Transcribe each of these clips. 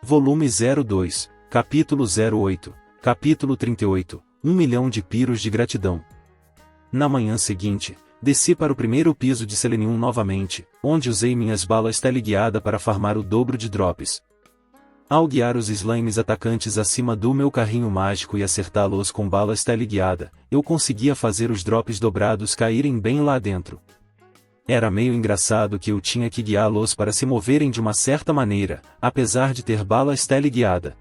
Volume 02, Capítulo 08, Capítulo 38, 1 milhão de piros de gratidão. Na manhã seguinte, desci para o primeiro piso de Selenium novamente, onde usei minhas balas teleguiada para farmar o dobro de drops. Ao guiar os slimes atacantes acima do meu carrinho mágico e acertá-los com balas teleguiada, eu conseguia fazer os drops dobrados caírem bem lá dentro. Era meio engraçado que eu tinha que guiá-los para se moverem de uma certa maneira, apesar de ter balas teleguiada.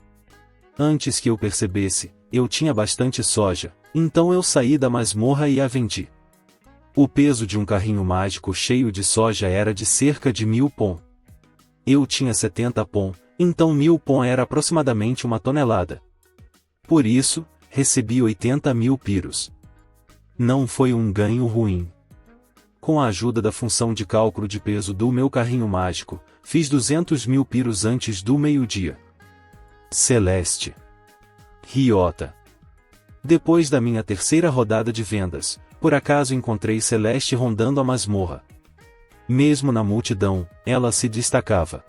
Antes que eu percebesse, eu tinha bastante soja, então eu saí da masmorra e a vendi. O peso de um carrinho mágico cheio de soja era de cerca de 1000 pon. Eu tinha 70 pon, então 1000 pon era aproximadamente 1 tonelada. Por isso, recebi 80.000 piros. Não foi um ganho ruim. Com a ajuda da função de cálculo de peso do meu carrinho mágico, fiz 200.000 piros antes do meio-dia. Celeste. Ryota. Depois da minha terceira rodada de vendas, por acaso encontrei Celeste rondando a masmorra. Mesmo na multidão, ela se destacava.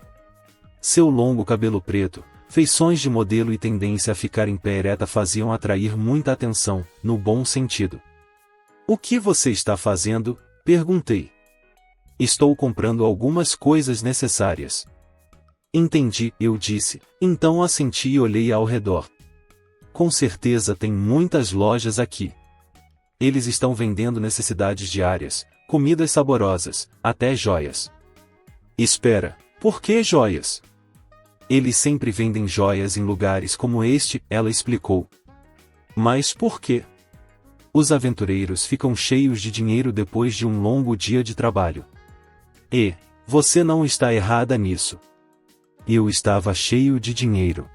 Seu longo cabelo preto, feições de modelo e tendência a ficar em pé ereta faziam atrair muita atenção, no bom sentido. "O que você está fazendo?" perguntei. "Estou comprando algumas coisas necessárias." "Entendi", eu disse, então assenti e olhei ao redor. "Com certeza tem muitas lojas aqui. Eles estão vendendo necessidades diárias, comidas saborosas, até joias." "Espera, por que joias?" "Eles sempre vendem joias em lugares como este", ela explicou. "Mas por quê?" "Os aventureiros ficam cheios de dinheiro depois de um longo dia de trabalho." "E, você não está errada nisso." Eu estava cheio de dinheiro.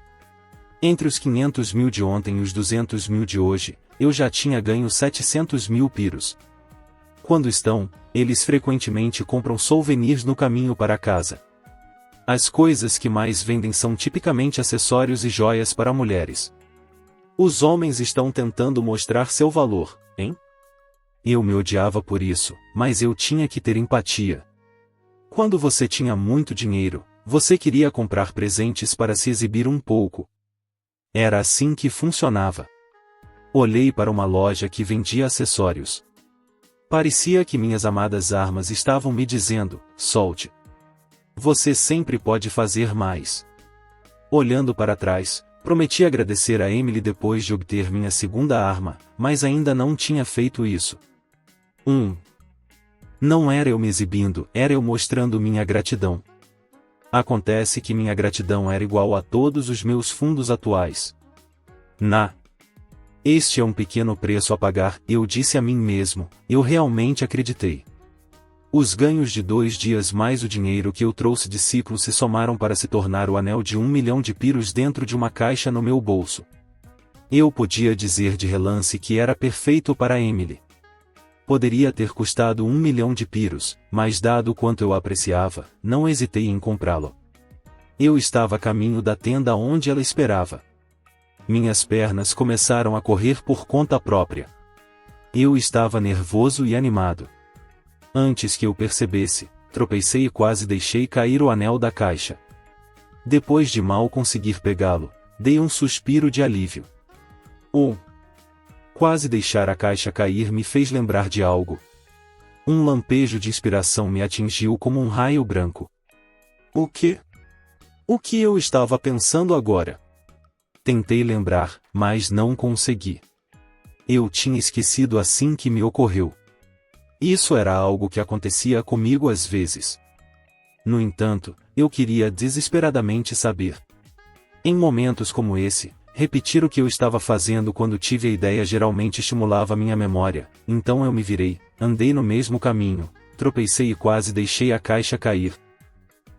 Entre os 500.000 de ontem e os 200.000 de hoje, eu já tinha ganho 700.000 piros. Quando eles frequentemente compram souvenirs no caminho para casa. As coisas que mais vendem são tipicamente acessórios e joias para mulheres. Os homens estão tentando mostrar seu valor, hein? Eu me odiava por isso, mas eu tinha que ter empatia. Quando você tinha muito dinheiro, você queria comprar presentes para se exibir um pouco. Era assim que funcionava. Olhei para uma loja que vendia acessórios. Parecia que minhas amadas armas estavam me dizendo: "Solte. Você sempre pode fazer mais." Olhando para trás, prometi agradecer a Emily depois de obter minha segunda arma, mas ainda não tinha feito isso. Não era eu me exibindo, era eu mostrando minha gratidão. Acontece que minha gratidão era igual a todos os meus fundos atuais. Este é um pequeno preço a pagar, eu disse a mim mesmo, eu realmente acreditei. Os ganhos de 2 dias mais o dinheiro que eu trouxe de ciclo se somaram para se tornar o anel de 1 milhão de piros dentro de uma caixa no meu bolso. Eu podia dizer de relance que era perfeito para Emily. Poderia ter custado 1 milhão de piros, mas dado o quanto eu apreciava, não hesitei em comprá-lo. Eu estava a caminho da tenda onde ela esperava. Minhas pernas começaram a correr por conta própria. Eu estava nervoso e animado. Antes que eu percebesse, tropecei e quase deixei cair o anel da caixa. Depois de mal conseguir pegá-lo, dei um suspiro de alívio. Quase deixar a caixa cair me fez lembrar de algo. Um lampejo de inspiração me atingiu como um raio branco. O que? O que eu estava pensando agora? Tentei lembrar, mas não consegui. Eu tinha esquecido assim que me ocorreu. Isso era algo que acontecia comigo às vezes. No entanto, eu queria desesperadamente saber. Em momentos como esse, repetir o que eu estava fazendo quando tive a ideia geralmente estimulava minha memória, então eu me virei, andei no mesmo caminho, tropecei e quase deixei a caixa cair.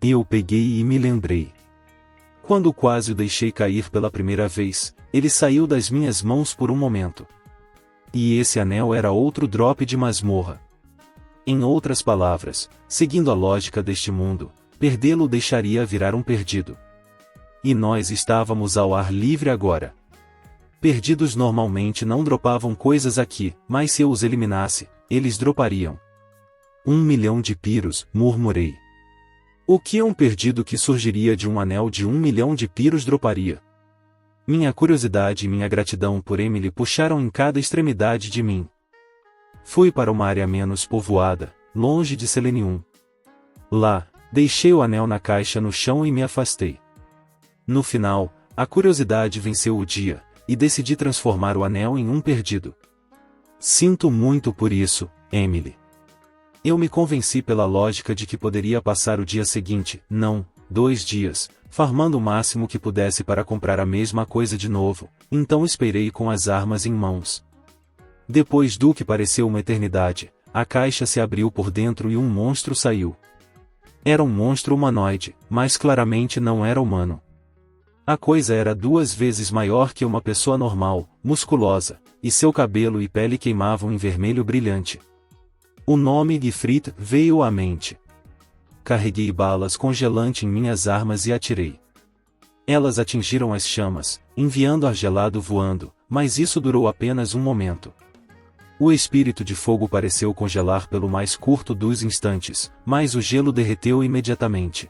Eu peguei e me lembrei. Quando quase o deixei cair pela primeira vez, ele saiu das minhas mãos por um momento. E esse anel era outro drop de masmorra. Em outras palavras, seguindo a lógica deste mundo, perdê-lo deixaria virar um perdido. E nós estávamos ao ar livre agora. Perdidos normalmente não dropavam coisas aqui, mas se eu os eliminasse, eles dropariam. 1 milhão de piros, murmurei. O que um perdido que surgiria de um anel de 1 milhão de piros droparia? Minha curiosidade e minha gratidão por Emily puxaram em cada extremidade de mim. Fui para uma área menos povoada, longe de Selenium. Lá, deixei o anel na caixa no chão e me afastei. No final, a curiosidade venceu o dia, e decidi transformar o anel em um perdido. Sinto muito por isso, Emily. Eu me convenci pela lógica de que poderia passar o dia seguinte, não, 2 dias, farmando o máximo que pudesse para comprar a mesma coisa de novo, então esperei com as armas em mãos. Depois do que pareceu uma eternidade, a caixa se abriu por dentro e um monstro saiu. Era um monstro humanoide, mas claramente não era humano. A coisa era 2 vezes maior que uma pessoa normal, musculosa, e seu cabelo e pele queimavam em vermelho brilhante. O nome Ifrit veio à mente. Carreguei balas congelante em minhas armas e atirei. Elas atingiram as chamas, enviando ar gelado voando, mas isso durou apenas um momento. O espírito de fogo pareceu congelar pelo mais curto dos instantes, mas o gelo derreteu imediatamente.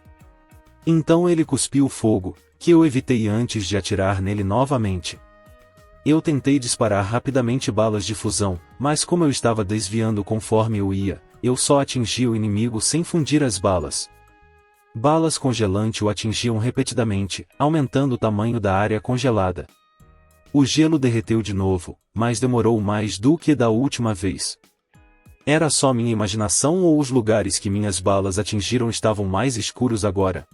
Então ele cuspiu fogo, que eu evitei antes de atirar nele novamente. Eu tentei disparar rapidamente balas de fusão, mas como eu estava desviando conforme eu ia, eu só atingi o inimigo sem fundir as balas. Balas congelante o atingiam repetidamente, aumentando o tamanho da área congelada. O gelo derreteu de novo, mas demorou mais do que da última vez. Era só minha imaginação ou os lugares que minhas balas atingiram estavam mais escuros agora?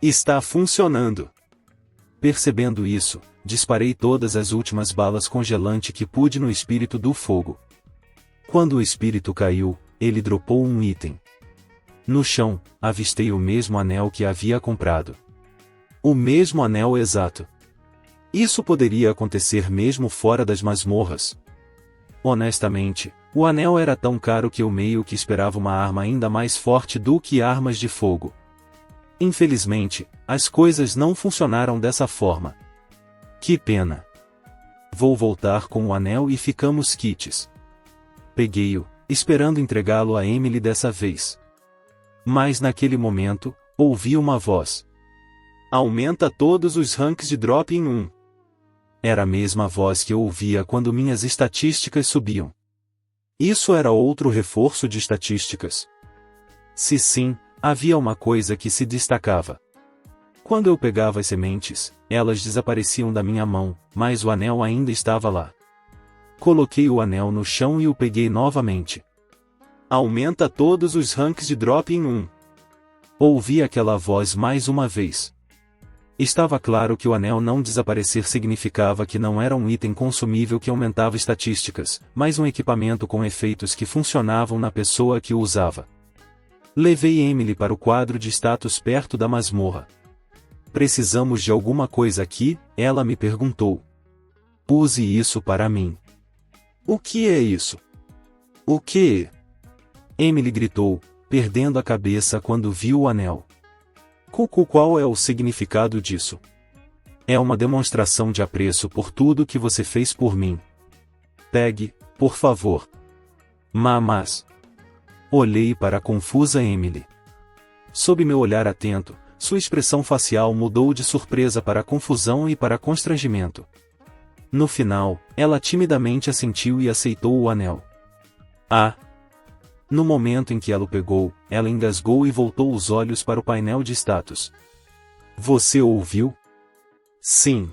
Está funcionando! Percebendo isso, disparei todas as últimas balas congelante que pude no espírito do fogo. Quando o espírito caiu, ele dropou um item. No chão, avistei o mesmo anel que havia comprado. O mesmo anel exato. Isso poderia acontecer mesmo fora das masmorras. Honestamente, o anel era tão caro que eu meio que esperava uma arma ainda mais forte do que armas de fogo. Infelizmente, as coisas não funcionaram dessa forma. Que pena. Vou voltar com o anel e ficamos quites. Peguei-o, esperando entregá-lo a Emily dessa vez. Mas naquele momento, ouvi uma voz. Aumenta todos os ranks de drop em 1. Era a mesma voz que eu ouvia quando minhas estatísticas subiam. Isso era outro reforço de estatísticas? Se sim, havia uma coisa que se destacava. Quando eu pegava as sementes, elas desapareciam da minha mão, mas o anel ainda estava lá. Coloquei o anel no chão e o peguei novamente. Aumenta todos os ranks de drop em 1. Ouvi aquela voz mais uma vez. Estava claro que o anel não desaparecer significava que não era um item consumível que aumentava estatísticas, mas um equipamento com efeitos que funcionavam na pessoa que o usava. Levei Emily para o quadro de status perto da masmorra. Precisamos de alguma coisa aqui? Ela me perguntou. Use isso para mim. O que é isso? O que? Emily gritou, perdendo a cabeça quando viu o anel. Cucu, qual é o significado disso? É uma demonstração de apreço por tudo que você fez por mim. Pegue, por favor. Mas... Olhei para a confusa Emily. Sob meu olhar atento, sua expressão facial mudou de surpresa para confusão e para constrangimento. No final, ela timidamente assentiu e aceitou o anel. Ah! No momento em que ela o pegou, ela engasgou e voltou os olhos para o painel de status. Você ouviu? Sim.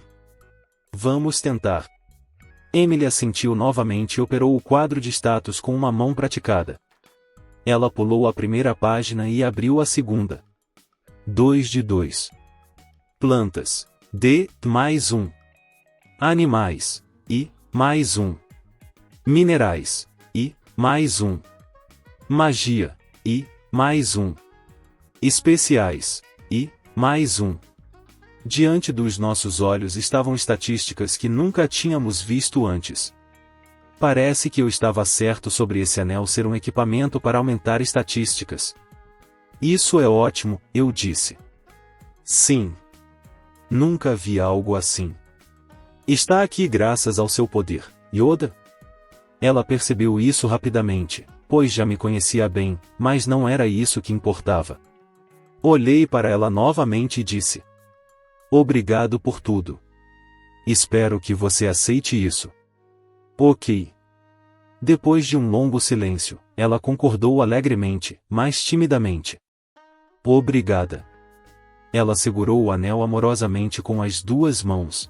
Vamos tentar. Emily assentiu novamente e operou o quadro de status com uma mão praticada. Ela pulou a primeira página e abriu a segunda. 2 de 2. Plantas. D, mais 1. Animais. I, mais 1. Minerais. I, mais 1. Magia. I, mais 1. Especiais. I, mais 1. Diante dos nossos olhos estavam estatísticas que nunca tínhamos visto antes. Parece que eu estava certo sobre esse anel ser um equipamento para aumentar estatísticas. Isso é ótimo, eu disse. Sim. Nunca vi algo assim. Está aqui graças ao seu poder, Yoda? Ela percebeu isso rapidamente, pois já me conhecia bem, mas não era isso que importava. Olhei para ela novamente e disse: obrigado por tudo. Espero que você aceite isso. Ok. Depois de um longo silêncio, ela concordou alegremente, mas timidamente. Obrigada. Ela segurou o anel amorosamente com as duas mãos.